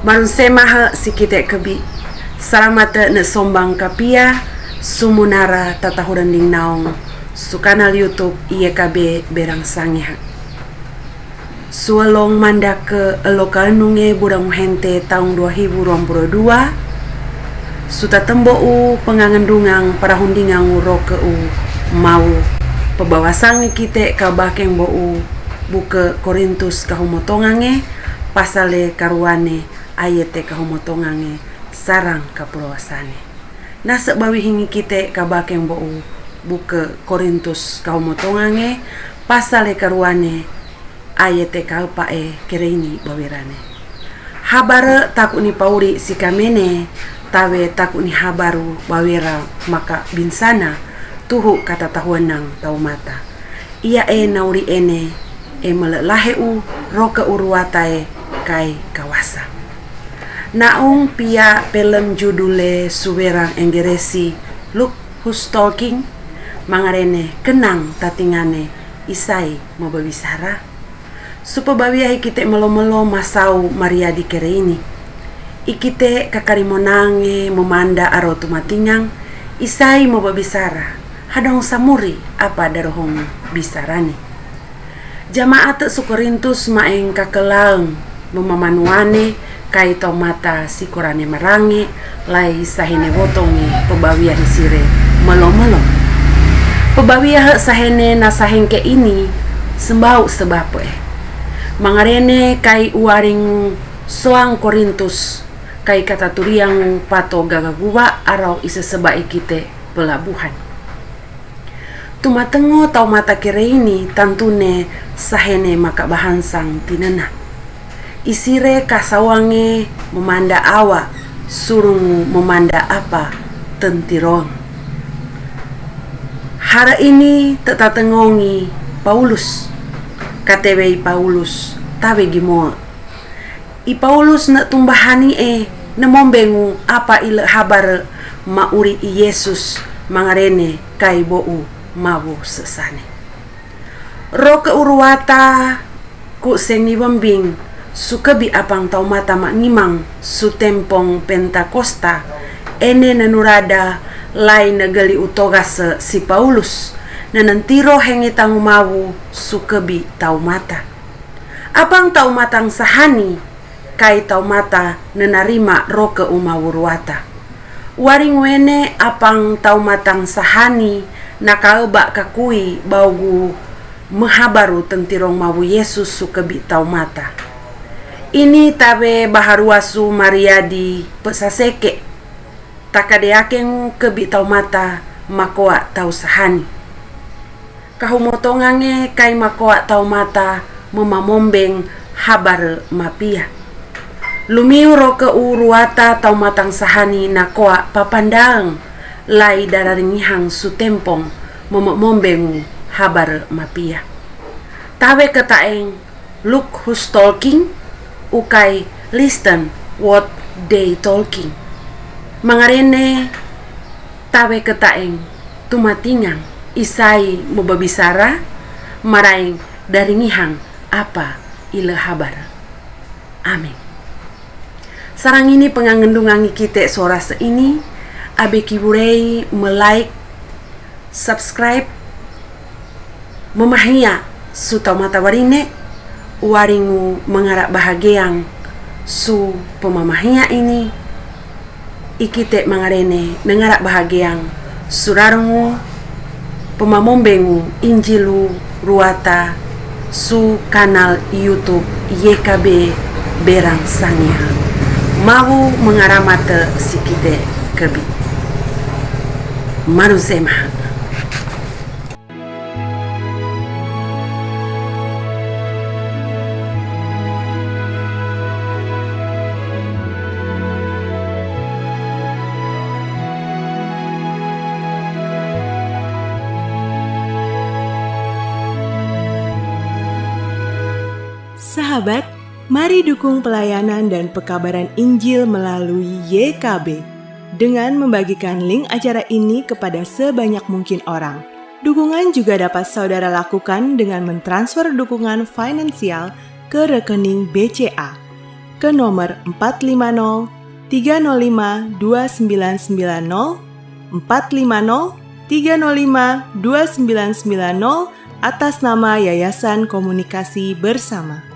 Marusemaha sikite kebi. Salamata na sombang kapia. Sumunara tatahuran ding naong. Su kanal YouTube IEKB berang sangiha. Sualong manda ke lokal nunge budang hente tahun 2022. Suta tembo u pengangandungang para hundingang uro ke u mau pebawasang kite kabakeng bo u buke Korintus kahumotongange pasale karuane ayete kahumotongange sarang kapulawasane. Nasa bawi hingi kite kabakeng bo u buke Korintus kahumotongange pasale karuane ayete kalpae kereini bawirane. Habare takuni pauri sikamene tawe takuni habaru bawira maka binsana tuhu kata tahuanang tau mata. Ia nauri ene melelahe u roka uruatae kai kawasa. Naung pia film judule suwerang enggeresi Look Who's Talking mangarene kenang tatingane isai mababisara. Supabawiahi kite melo-melo masau Maria di kere ini. Ikite kakarimonange memanda aro tumatingang isai mababisara. Hadong samuri apa darohong bisarane. Jamaat su Korintus maeng kakelaang memamanuane kai tau mata si korane marange lai sahene wotonge pebawiahi sire melo-melo. Pebawiah sahene na sahengke ini sembau sebape. Mangarene kai uaring soang Korintus kai kata turiang pato gagaguwa arau isa seba ikite pelabuhan. Tumatengo tau mata kere ini tantune sahene maka bahansang tinena. Isire kasawange memanda awa surung memanda apa tentirong. Hara ini tetatengongi Paulus katewei Paulus tawe gimoa. I Paulus na tumbahani na mombengu apa ila habar mauri i Yesus mangarene kai bou mabu sesane. Roka uruwata ku sengi bambing sukabi apang tau mata mangimang su tempong Pentakosta ene nanurada lai nagali utogas si Paulus nanantiro hengi tangu mawu sukabi tau mata. Apang tau matang sahani kai tau mata nanarima roka umawuruwata. Waring wene apang tau matang sahani nakaeba kakui baugu mehabaru tentirong mawu Yesus sukabi tau mata. Ini tabe baharuasu Mariadi pesaseke takadeakeng kebi tau mata makoa tau sahani. Kahumotongange kai makoa tau mata memamombeng habar mapia. Lumiu roka uruata tau matang sahani nakoa papandang lai dararingihang sutempong memamombeng habar mapia. Tawe kataeng look who's talking ukai listen what they talking. Mangarene tawe kataeng tumatingang isai mubabisara maraing daringihang apa ila habar. Amin. Sarang ini pengangendungangi kite suara seini abe kiburei melike, subscribe, memahia su tau mata warine waringu mengarak bahagiang su pemamahia ini ikite mangarene mengarak bahagiang surarungu pemamombengu injilu ruata su kanal YouTube YKB berang sangya mau mengaramata sikite kebi. Marusemaha. Sahabat, mari dukung pelayanan dan pekabaran Injil melalui YKB dengan membagikan link acara ini kepada sebanyak mungkin orang. Dukungan juga dapat saudara lakukan dengan mentransfer dukungan finansial ke rekening BCA ke nomor 450 305 2990, 450 305 2990 atas nama Yayasan Komunikasi Bersama.